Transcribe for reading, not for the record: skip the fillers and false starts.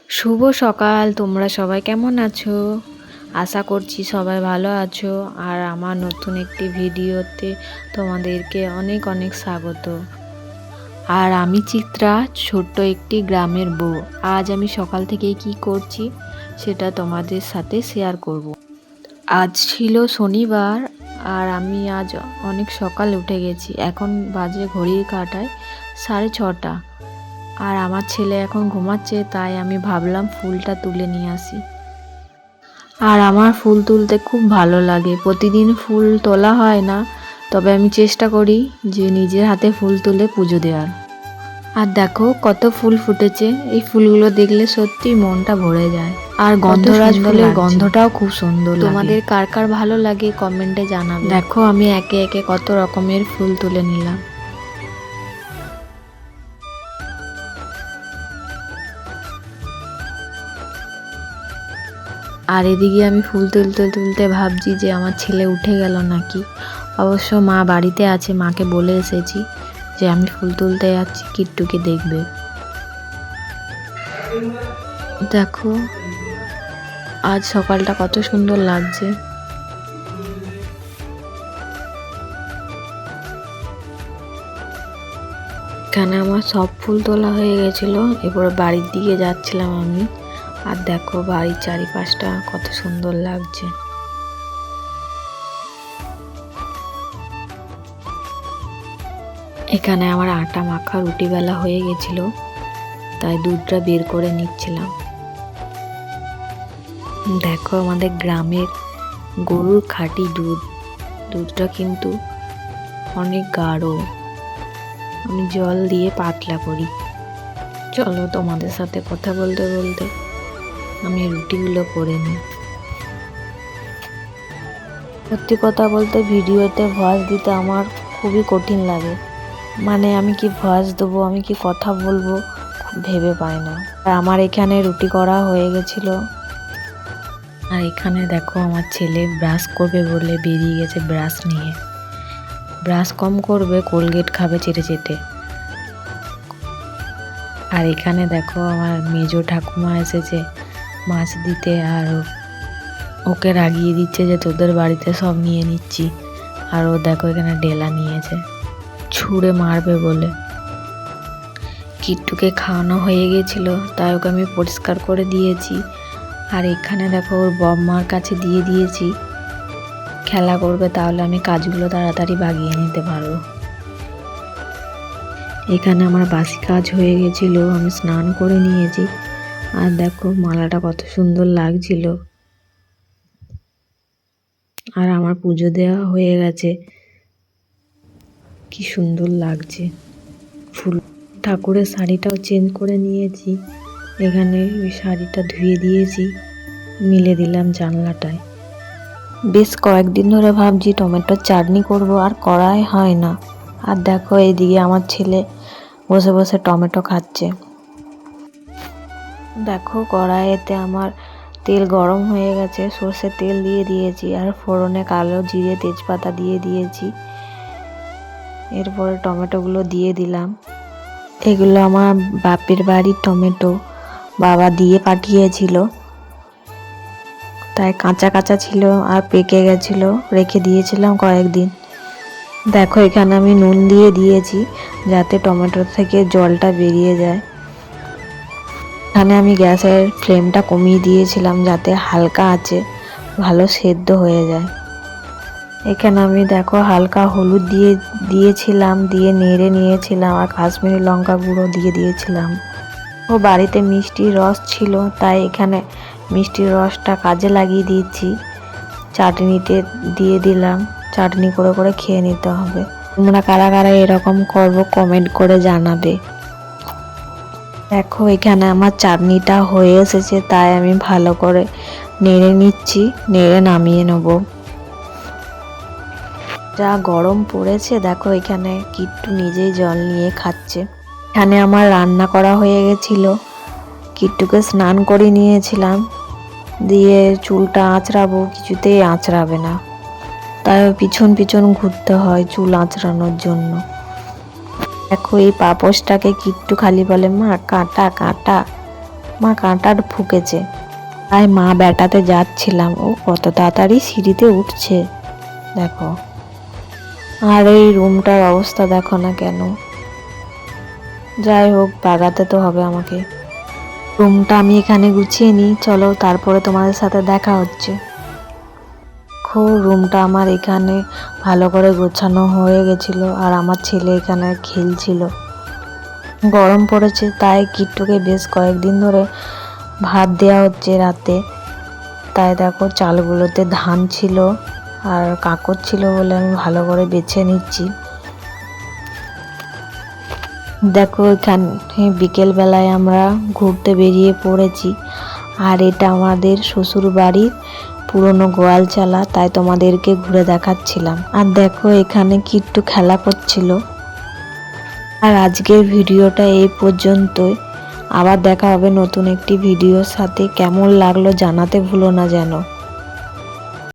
শুভ সকাল। তোমরা সবাই কেমন আছো? আশা করছি সবাই ভালো আছো। আর আমার নতুন একটি ভিডিওতে তোমাদেরকে অনেক অনেক স্বাগত। আর আমি চিত্রা, ছোট্ট একটি গ্রামের বউ। আজ আমি সকাল থেকে কি করছি সেটা তোমাদের সাথে শেয়ার করব। আজ ছিল শনিবার আর আমি আজ অনেক সকালে উঠে গেছি। এখন বাজে ঘড়ির কাঁটায় 6:30। আর আমার ছেলে এখন ঘুমাচ্ছে, তাই আমি ভাবলাম ফুলটা তুলে নিয়ে আসি। আর আমার ফুল তুলতে খুব ভালো লাগে। প্রতিদিন ফুল তোলা হয় না, তবে আমি চেষ্টা করি যে নিজের হাতে ফুল তুলে পুজো দেওয়ার। আর দেখো কত ফুল ফুটেছে। এই ফুলগুলো দেখলে সত্যি মনটা ভরে যায়। আর গন্ধরাজ ফুলের গন্ধটাও খুব সুন্দর। তোমাদের কার কার ভালো লাগে কমেন্টে জানাবে। দেখো আমি একে একে কত রকমের ফুল তুলে নিলাম। আর এদিকে আমি ফুল তুলতে তুলতে ভাবছি যে আমার ছেলে উঠে গেল নাকি। অবশ্য মা বাড়িতে আছে, মাকে বলে এসেছি যে আমি ফুল তুলতে যাচ্ছি, কিট্টুকে দেখবে। দেখো আজ সকালটা কত সুন্দর লাগছে। এখানে আমার সব ফুল তোলা হয়ে গেছিল। এরপরে বাড়ির দিকে যাচ্ছিলাম আমি। আর দেখো বাড়ির চারিপাশটা কত সুন্দর লাগছে। এখানে আমার আটা মাখা রুটি বেলা হয়ে গেছিল, তাই দুধটা বের করে নিচ্ছিলাম। দেখো আমাদের গ্রামের গরুর খাঁটি দুধ। দুধটা কিন্তু অনেক গাঢ়। আমি জল দিয়ে পাতলা করি। চলো তোমাদের সাথে কথা বলতে বলতে আমি রুটিগুলো করে নিই। সত্যি কথা বলতে ভিডিওতে ভয়েস দিতে আমার খুবই কঠিন লাগে। মানে আমি কি ভয়েস দেবো, আমি কি কথা বলবো, ভেবে পাই না। আর আমার এখানে রুটি করা হয়ে গেছিল। আর এখানে দেখো আমার ছেলে ব্রাশ করবে বলে বেরিয়ে গেছে ব্রাশ নিয়ে। ব্রাশ কম করবে, কোলগেট খাবে চেটে চেটে। আর এখানে দেখো আমার মেজো ঠাকুমা এসেছে মাছ দিতে, আর ওকে রাগিয়ে দিচ্ছে যে তোদের বাড়িতে সব নিয়ে নিচ্ছি। আর ও দেখো এখানে ডেলা নিয়েছে, ছুঁড়ে মারবে বলে। কিট্টুকে খাওয়ানো হয়ে গেছিল, তাই ওকে আমি পরিষ্কার করে দিয়েছি। আর এখানে দেখো ওর বম্মার কাছে দিয়ে দিয়েছি, খেলা করবে, তাহলে আমি কাজগুলো তাড়াতাড়ি বাগিয়ে নিতে পারবো। এখানে আমার বাসি কাজ হয়ে গেছিল, আমি স্নান করে নিয়েছি। আর দেখো মালাটা কত সুন্দর লাগছিল। আর আমার পুজো দেওয়া হয়ে গেছে, কি সুন্দর লাগছে ফুল। ঠাকুরের শাড়িটাও চেঞ্জ করে নিয়েছি। এখানে ওই শাড়িটা ধুয়ে দিয়েছি, মিলে দিলাম জানলাটায়। বেশ কয়েকদিন ধরে ভাবছি টমেটোর চাটনি করব, আর করাই হয় না। আর দেখো এইদিকে আমার ছেলে বসে বসে টমেটো খাচ্ছে। দেখো কড়াইতে আমার তেল গরম হয়ে গেছে, সর্ষের তেল দিয়ে দিয়েছি। আর ফোড়নে কালো জিরে তেজপাতা দিয়ে দিয়েছি। এরপরে টমেটোগুলো দিয়ে দিলাম। এগুলো আমার বাপের বাড়ির টমেটো, বাবা দিয়ে পাঠিয়েছিল, তাই কাঁচা কাঁচা ছিল আর পেকে গেছিল, রেখে দিয়েছিলাম কয়েকদিন। দেখো এখানে আমি নুন দিয়ে দিয়েছি যাতে টমেটো থেকে জলটা বেরিয়ে যায়। এখানে আমি গ্যাসের ফ্লেমটা কমিয়ে দিয়েছিলাম যাতে হালকা আছে ভালো সেদ্ধ হয়ে যায়। এখানে আমি দেখো হালকা হলুদ দিয়েছিলাম, দিয়ে নেড়ে নিয়েছিলাম। আর কাশ্মীরি লঙ্কা গুঁড়ো দিয়ে দিয়েছিলাম। ও বাড়িতে মিষ্টির রস ছিল, তাই এখানে মিষ্টির রসটা কাজে লাগিয়ে দিচ্ছি। চাটনিতে দিয়ে দিলাম, চাটনি করে করে খেয়ে নিতে হবে। তোমরা কারা কারা এরকম করবো কমেন্ট করে জানাবে। দেখো এখানে আমার চাটনিটা হয়ে এসেছে, তাই আমি ভালো করে নেড়ে নিচ্ছি, নেড়ে নামিয়ে নেব। যা গরম পড়েছে দেখো, এখানে কিট্টু নিজেই জল নিয়ে খাচ্ছে। এখানে আমার রান্না করা হয়ে গেছিল, কিট্টুকে স্নান করে নিয়েছিলাম, দিয়ে চুলটা আঁচড়াবো, কিছুতেই আঁচড়াবে না, তাই পিছন পিছন ঘুরতে হয় চুল আঁচড়ানোর জন্য। দেখো এই পাপোশটাকে কিট্টু খালি বলে মা কাঁটা কাঁটা। মা কাঁটার ফুকেছে, তাই মা বেটাতে যাচ্ছিলাম। ও কত তাড়াতাড়ি সিঁড়িতে উঠছে দেখো। আর এই রুমটার অবস্থা দেখো না কেন। যাই হোক, বাগাতে তো হবে আমাকে। রুমটা আমি এখানে গুছিয়ে নিই, চলো তারপরে তোমাদের সাথে দেখা হচ্ছে। রুমটা আমার এখানে ভালো করে গোছানো হয়ে গেছিল, আর আমার ছেলে এখানে খেলছিল। গরম পড়েছে তাই কিট্টুকে বেশ কয়েকদিন ধরে ভাত দেওয়া হচ্ছে রাতে। তাই দেখো চালগুলোতে ধান ছিল আর কাকড় ছিল বলে আমি ভালো করে বেছে নিচ্ছি। দেখো এখানে বিকেল বেলায় আমরা ঘুরতে বেরিয়ে পড়েছি, আর এটা আমাদের শ্বশুর বাড়ির পুরনো গোয়ালচালা, তাই তোমাদেরকে ঘুরে দেখাচ্ছিলাম। আর দেখো এখানে কিট্টু খেলা করছিল। আর আজকের ভিডিওটা এই পর্যন্তই। আবার দেখা হবে নতুন একটি ভিডিওর সাথে। কেমন লাগলো জানাতে ভুলো না যেন।